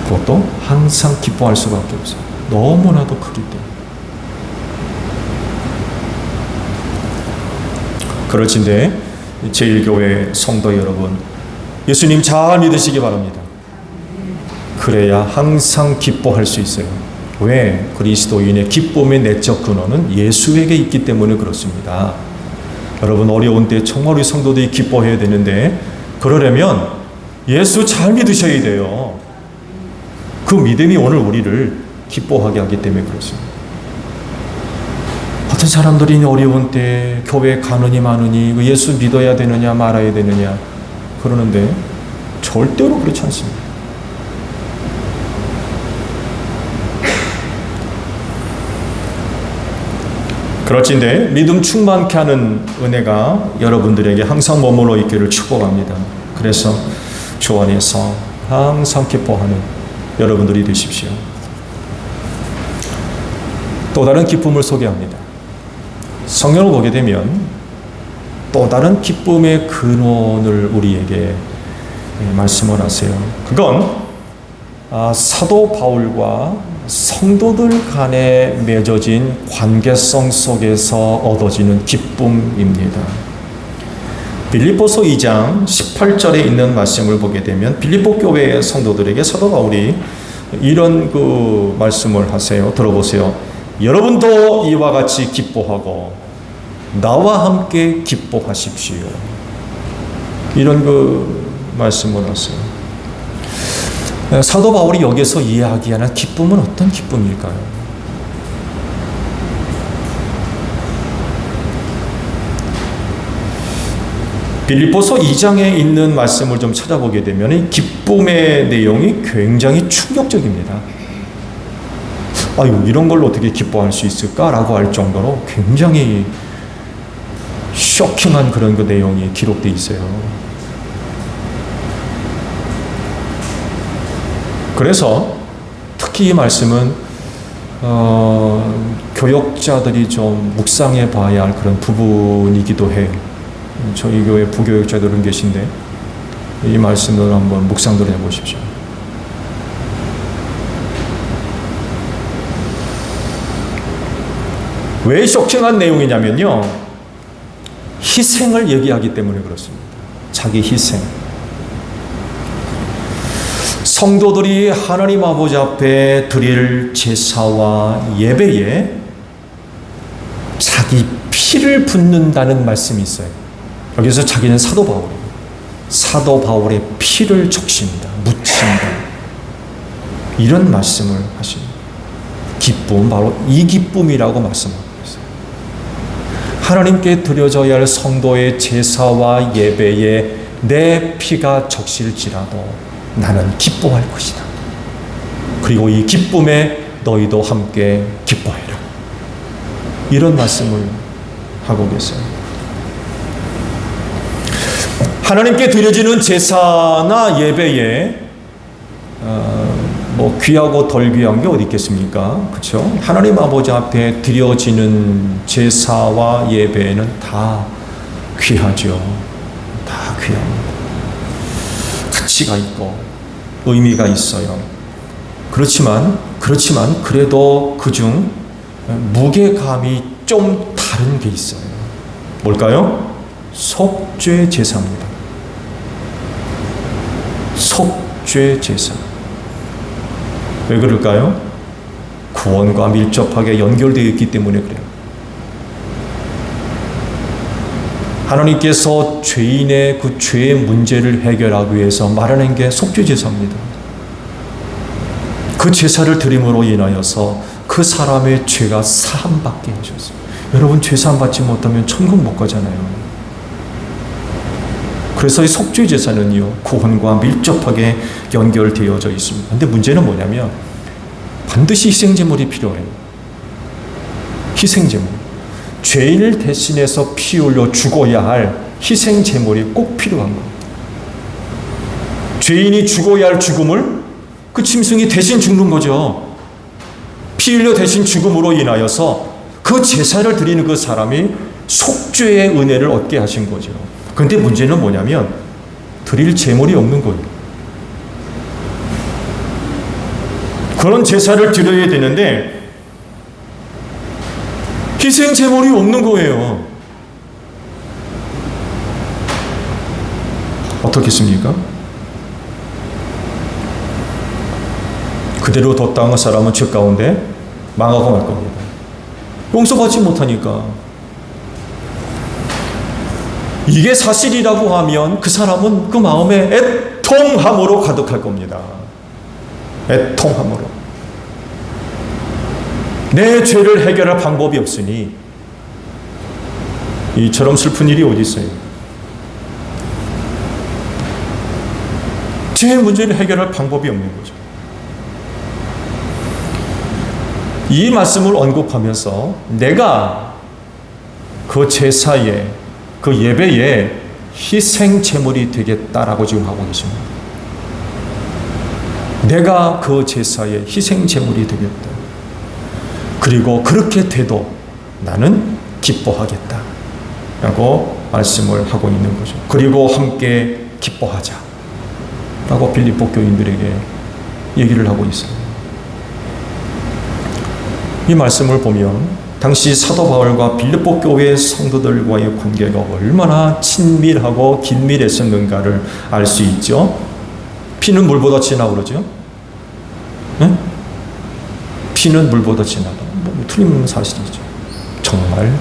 그것도 항상 기뻐할 수밖에 없어요. 너무나도 크기 때문에. 그렇진데 제1교회 성도 여러분, 예수님 잘 믿으시기 바랍니다. 그래야 항상 기뻐할 수 있어요. 왜? 그리스도인의 기쁨의 내적 근원은 예수에게 있기 때문에 그렇습니다. 여러분, 어려운 때 정말 우리 성도들이 기뻐해야 되는데 그러려면 예수 잘 믿으셔야 돼요. 그 믿음이 오늘 우리를 기뻐하게 하기 때문에 그렇습니다. 어떤 사람들이 어려운 때 교회에 가느니 마느니 예수 믿어야 되느냐 말아야 되느냐 그러는데 절대로 그렇지 않습니다. 그렇진데 믿음 충만케 하는 은혜가 여러분들에게 항상 머물러 있기를 축복합니다. 그래서 주 안에서 항상 기뻐하는 여러분들이 되십시오. 또 다른 기쁨을 소개합니다. 성경을 보게 되면 또 다른 기쁨의 근원을 우리에게 말씀을 하세요. 그건 사도 바울과 성도들 간에 맺어진 관계성 속에서 얻어지는 기쁨입니다. 빌립보서 2장 18절에 있는 말씀을 보게 되면 빌립보 교회의 성도들에게 사도 바울이 이런 그 말씀을 하세요. 들어보세요. 여러분도 이와 같이 기뻐하고 나와 함께 기뻐하십시오. 이런 그 말씀을 하세요. 사도 바울이 여기서 이야기하는 기쁨은 어떤 기쁨일까요? 빌립보서 2장에 있는 말씀을 좀 찾아보게 되면 기쁨의 내용이 굉장히 충격적입니다. 아유, 이런 걸로 어떻게 기뻐할 수 있을까라고 할 정도로 굉장히 쇼킹한 그런 그 내용이 기록되어 있어요. 그래서 특히 이 말씀은 교역자들이 좀 묵상해 봐야 할 그런 부분이기도 해요. 저희 교회 부교역자들은 계신데 이 말씀을 한번 묵상들 해보십시오. 왜 쇼킹한 내용이냐면요, 희생을 얘기하기 때문에 그렇습니다. 자기 희생. 성도들이 하나님 아버지 앞에 드릴 제사와 예배에 자기 피를 붓는다는 말씀이 있어요. 여기서 자기는 사도 바울이에요. 사도 바울의 피를 적십니다. 묻힌다. 이런 말씀을 하십니다. 기쁨, 바로 이 기쁨이라고 말씀하고 있어요. 하나님께 드려져야 할 성도의 제사와 예배에 내 피가 적실지라도 나는 기뻐할 것이다. 그리고 이 기쁨에 너희도 함께 기뻐해라. 이런 말씀을 하고 계세요. 하나님께 드려지는 제사나 예배에 뭐 귀하고 덜 귀한 게 어디 있겠습니까? 그렇죠? 하나님 아버지 앞에 드려지는 제사와 예배는 다 귀하죠. 다 귀합니다. 가치가 있고 의미가 있어요. 그렇지만 그래도 그중 무게감이 좀 다른 게 있어요. 뭘까요? 속죄 제사입니다. 속죄 제사. 왜 그럴까요? 구원과 밀접하게 연결되어 있기 때문에 그래요. 하나님께서 죄인의 그 죄의 문제를 해결하기 위해서 마련한 게 속죄제사입니다. 그 제사를 드림으로 인하여서 그 사람의 죄가 사함받게 해줬어요. 여러분, 죄 사함받지 못하면 천국 못 가잖아요. 그래서 이 속죄제사는요, 구원과 밀접하게 연결되어져 있습니다. 근데 문제는 뭐냐면 반드시 희생제물이 필요해요. 희생제물. 죄인을 대신해서 피 흘려 죽어야 할 희생제물이 꼭 필요한 겁니다. 죄인이 죽어야 할 죽음을 그 짐승이 대신 죽는 거죠. 피 흘려 대신 죽음으로 인하여서 그 제사를 드리는 그 사람이 속죄의 은혜를 얻게 하신 거죠. 그런데 문제는 뭐냐면 드릴 제물이 없는 거예요. 그런 제사를 드려야 되는데 희생 제물이 없는 거예요. 어떻겠습니까? 그대로 뒀다는 사람은 죄 가운데 망하고 말 겁니다. 용서받지 못하니까. 이게 사실이라고 하면 그 사람은 그 마음에 애통함으로 가득할 겁니다. 애통함으로. 내 죄를 해결할 방법이 없으니 이처럼 슬픈 일이 어디 있어요? 제 문제를 해결할 방법이 없는 거죠. 이 말씀을 언급하면서 내가 그 제사에, 그 예배에 희생 제물이 되겠다라고 지금 하고 계십니다. 내가 그 제사에 희생 제물이 되겠다. 그리고 그렇게 돼도 나는 기뻐하겠다 라고 말씀을 하고 있는 거죠. 그리고 함께 기뻐하자 라고 빌립보 교인들에게 얘기를 하고 있어요. 이 말씀을 보면 당시 사도 바울과 빌립보 교회 성도들과의 관계가 얼마나 친밀하고 긴밀했었는가를 알 수 있죠. 피는 물보다 진하고 그러죠. 네? 피는 물보다 진하다. 뭐 틀림없는 사실이죠. 정말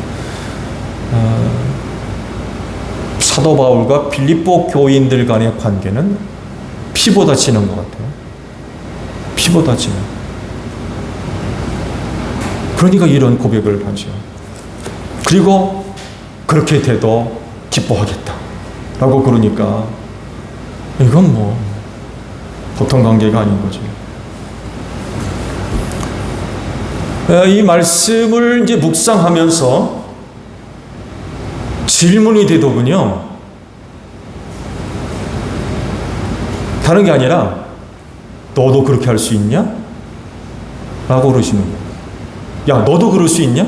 사도 바울과 빌립보 교인들 간의 관계는 피보다 진한 것 같아요. 피보다 진한. 그러니까 이런 고백을 하죠. 그리고 그렇게 돼도 기뻐하겠다 라고 그러니까 이건 뭐 보통 관계가 아닌 거죠. 이 말씀을 이제 묵상하면서 질문이 되더군요. 다른 게 아니라 너도 그렇게 할 수 있냐? 라고 그러시는 거예요. 야, 너도 그럴 수 있냐?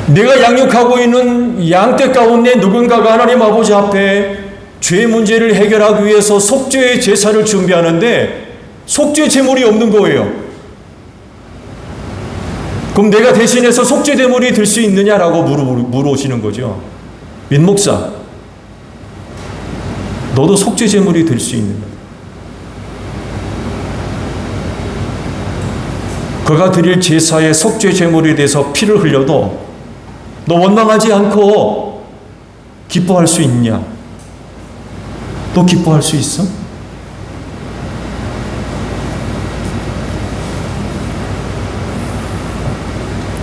내가 양육하고 있는 양떼 가운데 누군가가 하나님 아버지 앞에 죄 문제를 해결하기 위해서 속죄의 제사를 준비하는데 속죄 제물이 없는 거예요. 그럼 내가 대신해서 속죄 제물이 될 수 있느냐라고 물어오시는 거죠. 민 목사, 너도 속죄 제물이 될 수 있느냐? 그가 드릴 제사의 속죄 제물에 대해서 피를 흘려도 너 원망하지 않고 기뻐할 수 있냐? 너 기뻐할 수 있어?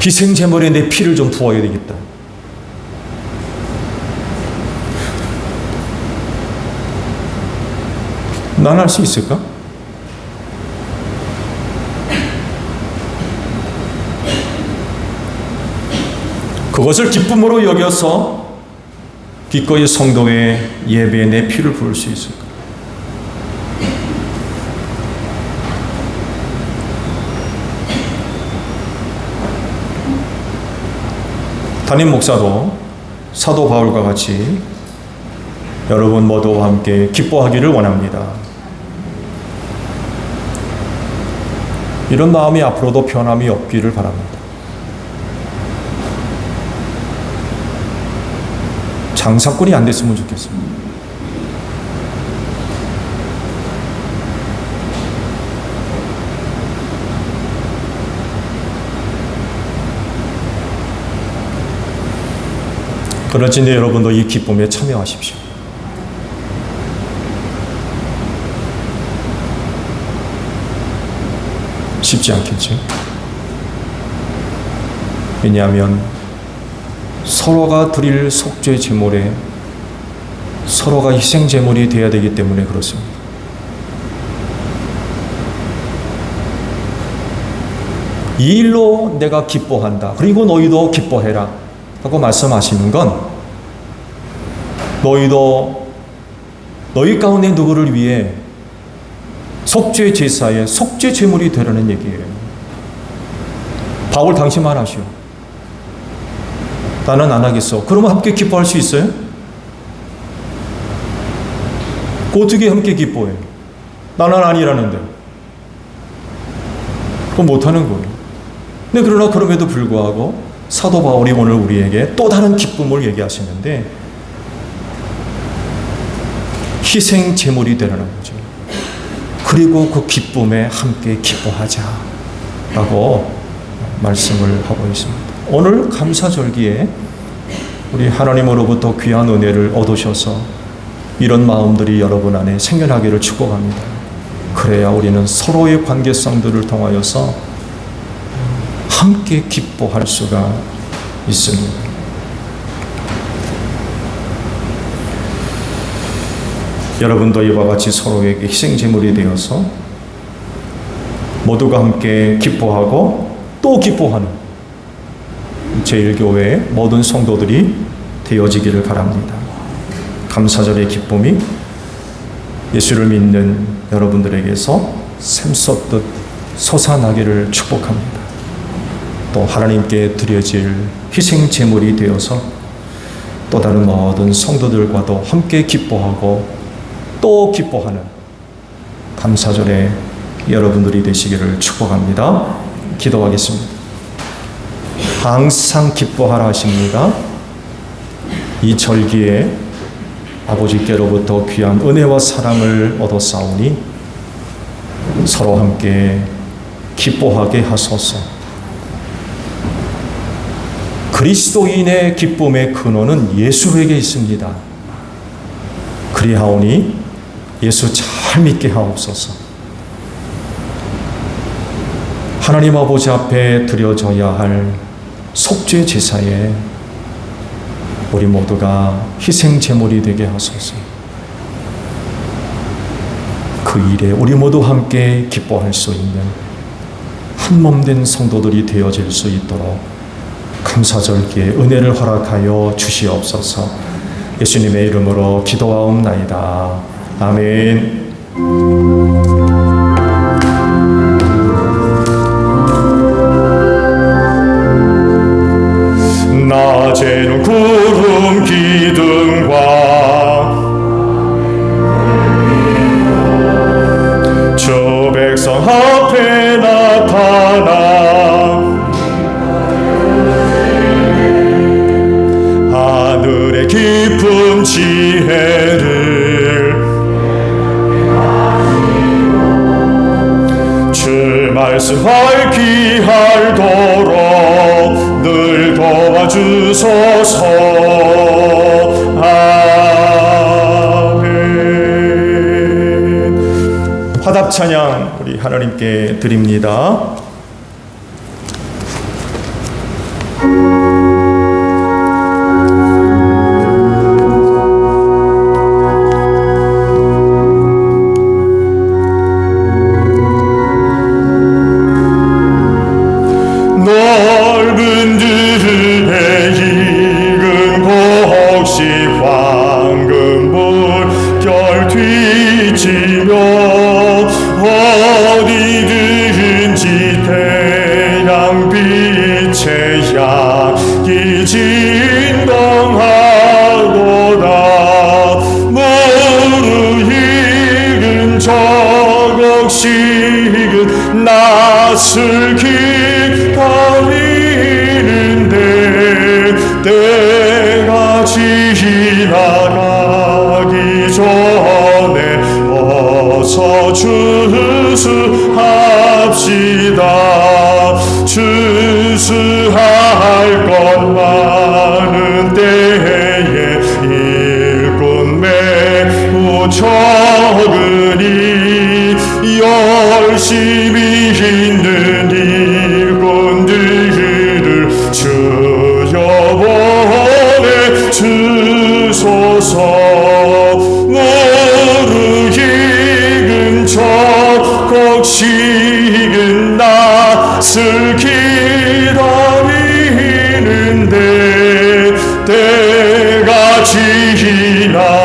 희생 제물에 내 피를 좀 부어야 되겠다. 난 할 수 있을까? 그것을 기쁨으로 여겨서 기꺼이 성도의 예배에 내 피를 부을 수 있을까? 담임 목사도 사도 바울과 같이 여러분 모두와 함께 기뻐하기를 원합니다. 이런 마음이 앞으로도 변함이 없기를 바랍니다. 장사꾼이 안 됐으면 좋겠습니다. 그렇지만 여러분도 이 기쁨에 참여하십시오. 쉽지 않겠죠? 왜냐하면 서로가 드릴 속죄 제물에 서로가 희생 제물이 되어야 되기 때문에 그렇습니다. 이 일로 내가 기뻐한다. 그리고 너희도 기뻐해라. 하고 말씀하시는 건 너희도 너희 가운데 누구를 위해 속죄 제사의 속죄 제물이 되라는 얘기예요. 바울 당신만 하시오. 나는 안 하겠어. 그러면 함께 기뻐할 수 있어요? 어떻게 함께 기뻐해? 나는 아니라는데. 그럼 못하는 거예요. 근데 그러나 그럼에도 불구하고 사도 바울이 오늘 우리에게 또 다른 기쁨을 얘기하시는데 희생 제물이 되라는 거죠. 그리고 그 기쁨에 함께 기뻐하자라고 말씀을 하고 있습니다. 오늘 감사절기에 우리 하나님으로부터 귀한 은혜를 얻으셔서 이런 마음들이 여러분 안에 생겨나기를 축복합니다. 그래야 우리는 서로의 관계성들을 통하여서 함께 기뻐할 수가 있습니다. 여러분도 이와 같이 서로에게 희생제물이 되어서 모두가 함께 기뻐하고 또 기뻐하는 제1교회의 모든 성도들이 되어지기를 바랍니다. 감사절의 기쁨이 예수를 믿는 여러분들에게서 샘솟듯 솟아나기를 축복합니다. 또 하나님께 드려질 희생제물이 되어서 또 다른 모든 성도들과도 함께 기뻐하고 또 기뻐하는 감사절에 여러분들이 되시기를 축복합니다. 기도하겠습니다. 항상 기뻐하라 하십니다. 이 절기에 아버지께로부터 귀한 은혜와 사랑을 얻었사오니 서로 함께 기뻐하게 하소서. 그리스도인의 기쁨의 근원은 예수에게 있습니다. 그리하오니 예수 잘 믿게 하옵소서. 하나님 아버지 앞에 드려져야 할 속죄 제사에 우리 모두가 희생 제물이 되게 하소서. 그 일에 우리 모두 함께 기뻐할 수 있는 한 몸 된 성도들이 되어질 수 있도록 감사절기에 은혜를 허락하여 주시옵소서. 예수님의 이름으로 기도하옵나이다. 아멘. 낮에는 구름 기둥과 저 백성 앞에 나타나 하늘의 깊은 지혜를 주 말씀 밝히 알도록 늘 도와주소서. 아멘. 화답 찬양 우리 하나님께 드립니다. 넓은 들에 익은 곡식 황금 물결 뒤지며 어디든지 태양빛에 향기 진동하도다. 무르익은 저 곡식은 낯을 기다리는데 때가 지나가기 전에 어서 추수합시다. 추수할 것 많은 때에 적으니 열심히 있는 일꾼들을 주여 보내주소서. 무르익은 적 식은 낯을 기다리는데 때가 지나가기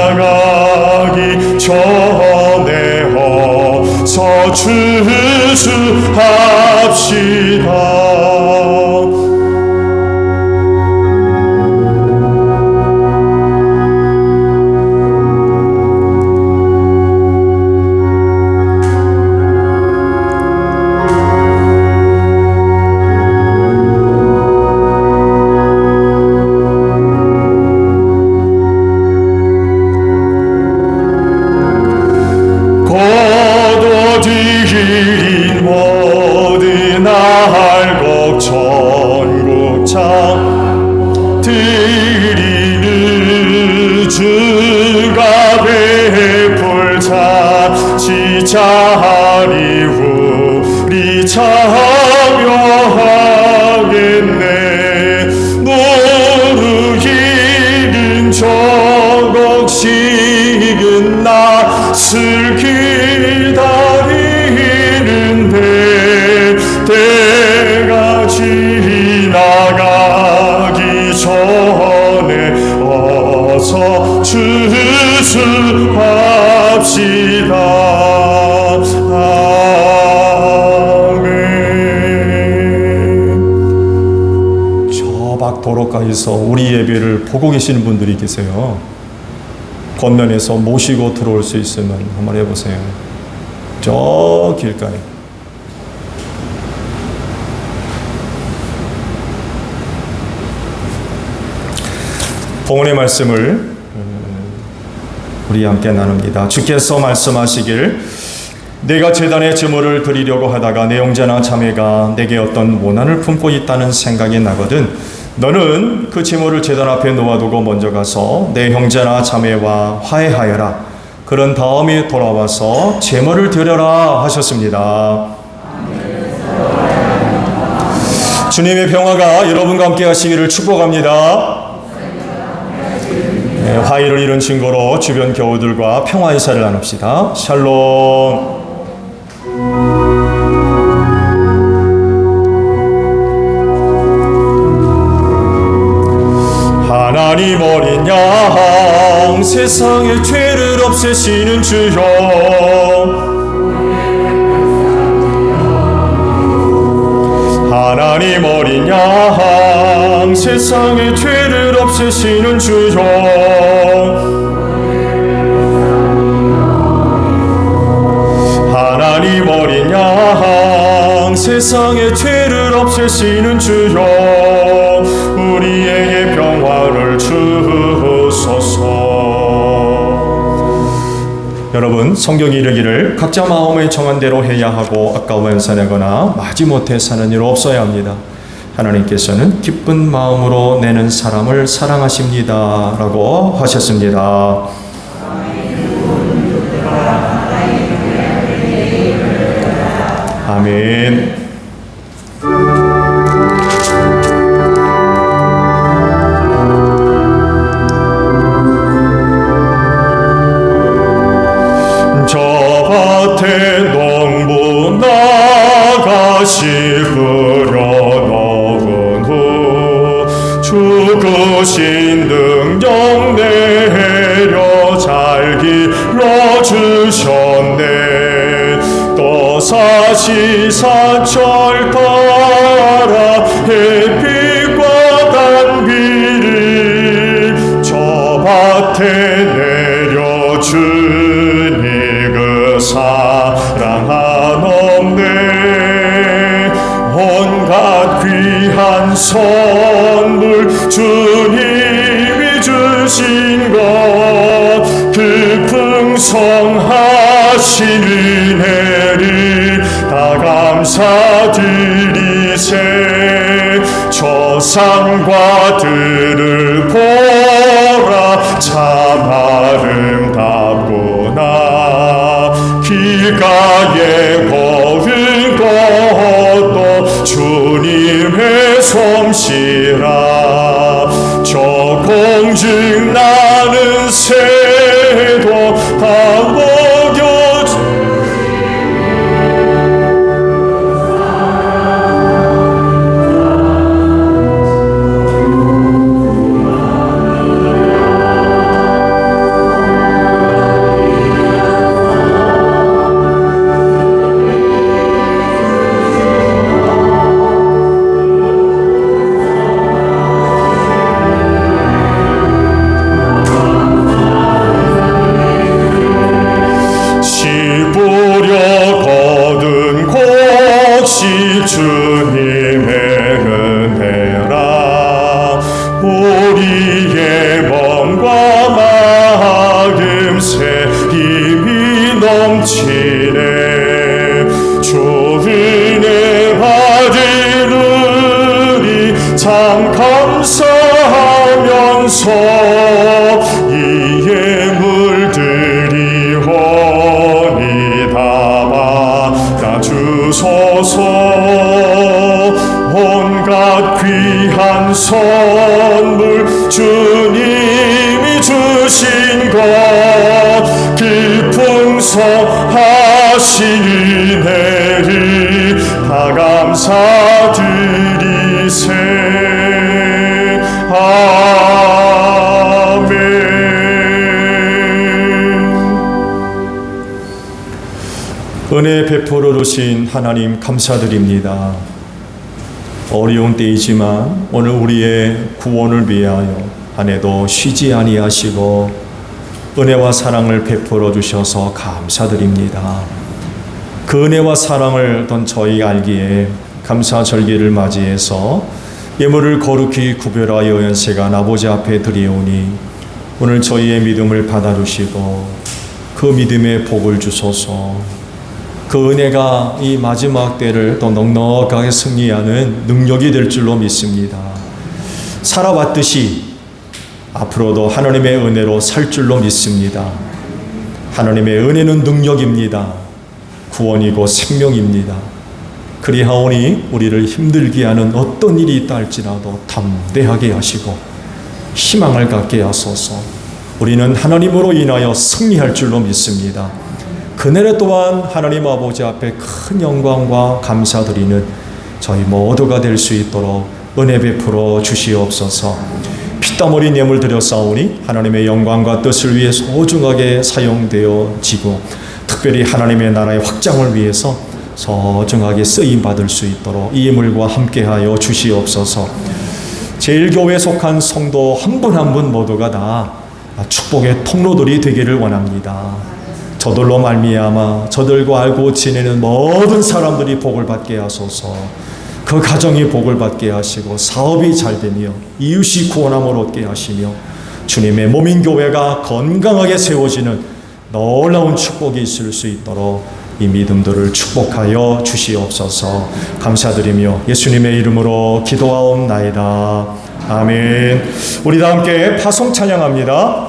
전에 어서 추수합시다. 거둬들인 모든 알곡 전국장 드리는 주가 베풀 잔치 자리 우리 참여하겠네. 무르익은 저곡 식은 낯을 기다리는데 때가 지나가기 전에 어서 추수합시다. 아멘. 저 밖 도로가에서 우리 예배를 보고 계시는 분들이 계세요. 겉면에서 모시고 들어올 수 있으면 한번 해보세요. 저 길가에. 봉헌의 말씀을 우리 함께 나눕니다. 주께서 말씀하시길 내가 제단에 제물을 드리려고 하다가 내 형제나 자매가 내게 어떤 원한을 품고 있다는 생각이 나거든 너는 그 제물을 제단 앞에 놓아두고 먼저 가서 내 형제나 자매와 화해하여라. 그런 다음에 돌아와서 제물을 드려라 하셨습니다. 주님의 평화가 여러분과 함께 하시기를 축복합니다. 네, 화해를 이룬 증거로 주변 교우들과 평화 인사를 나눕시다. 샬롬. 하나님 어린 양 세상의 죄를 없애시는 주여 하나님 어린 양 세상의 죄를 없애시는 주여 하나님 어린 양 세상의 죄를 없애시는 주여 우리에게 평화를 주소서. 여러분 성경이 이르기를 각자 마음에 정한 대로 해야 하고 아까우면 사내거나 마지못해 사는 일 없어야 합니다. 하나님께서는 기쁜 마음으로 내는 사람을 사랑하십니다 라고 하셨습니다. 아멘. 저 밭에 농부 나가시 뿌려놓은 후 죽으신 능력 내려 잘 길러주셨네. 또 사시사철 따라 햇빛과 단비를 저 밭에 내려주니 그 사랑 한없네. 온갖 귀한 선물 주님이 주신 것 그 풍성하신 은혜를 다 감사드리세. 저 산과 들을 보라 참 아름답구나. 길가에 걸은 것도 주님의 솜씨라. 저 공증 나는 새도 다 먹여주 주님의 은혜라. 우리의 몸과 마음새 힘이 넘치네. 주 은혜 받으리니 참 감사하면서 이에 물들이오니 다 받아주소서. 온갖 귀한 선물 주님이 주신 것 기풍성하신 은혜를 다 감사드리세. 아멘. 은혜 베풀어 주신 하나님 감사드립니다. 어려운 때이지만 오늘 우리의 구원을 위하여 한 해도 쉬지 아니하시고 은혜와 사랑을 베풀어 주셔서 감사드립니다. 그 은혜와 사랑을 던 저희 알기에 감사절기를 맞이해서 예물을 거룩히 구별하여 연세간 아버지 앞에 드리오니 오늘 저희의 믿음을 받아주시고 그 믿음의 복을 주소서. 그 은혜가 이 마지막 때를 더 넉넉하게 승리하는 능력이 될 줄로 믿습니다. 살아왔듯이 앞으로도 하나님의 은혜로 살 줄로 믿습니다. 하나님의 은혜는 능력입니다. 구원이고 생명입니다. 그리하오니 우리를 힘들게 하는 어떤 일이 있다 할지라도 담대하게 하시고 희망을 갖게 하소서. 우리는 하나님으로 인하여 승리할 줄로 믿습니다. 그날에 또한 하나님 아버지 앞에 큰 영광과 감사드리는 저희 모두가 될 수 있도록 은혜 베풀어 주시옵소서. 피땀 흘린 예물 드려 싸우니 하나님의 영광과 뜻을 위해 소중하게 사용되어지고 특별히 하나님의 나라의 확장을 위해서 소중하게 쓰임받을 수 있도록 이 예물과 함께하여 주시옵소서. 제1교회에 속한 성도 한 분 한 분 모두가 다 축복의 통로들이 되기를 원합니다. 저들로 말미암아 저들과 알고 지내는 모든 사람들이 복을 받게 하소서. 그 가정이 복을 받게 하시고 사업이 잘 되며 이웃이 구원함을 얻게 하시며 주님의 몸인 교회가 건강하게 세워지는 놀라운 축복이 있을 수 있도록 이 믿음들을 축복하여 주시옵소서. 감사드리며 예수님의 이름으로 기도하옵나이다. 아멘. 우리 다 함께 파송 찬양합니다.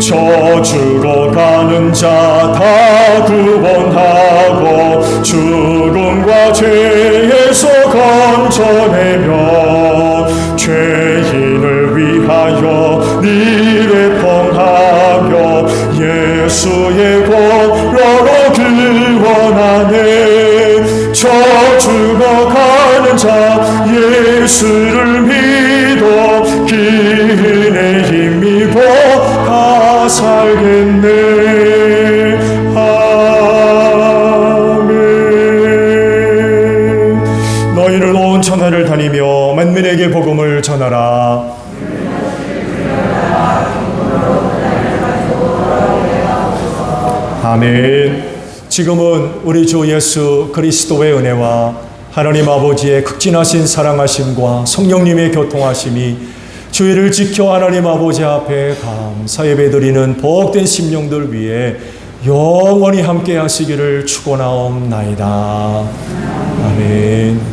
저주로 가는 자 다 구원하고 죽음과 죄에서 건져내며 죄인을 위하여 니를 통하며 예수의 보혈로 구원하네. 저주로 가는 자 예수를 믿어 기은의 힘입어 다 살겠네. 아멘. 너희는 온 천하를 다니며 만민에게 복음을 전하라. 아멘. 지금은 우리 주 예수 그리스도의 은혜와 하나님 아버지의 극진하신 사랑하심과 성령님의 교통하심이 주의를 지켜 하나님 아버지 앞에 감사 예배드리는 복된 심령들 위해 영원히 함께 하시기를 축원하옵나이다. 아멘.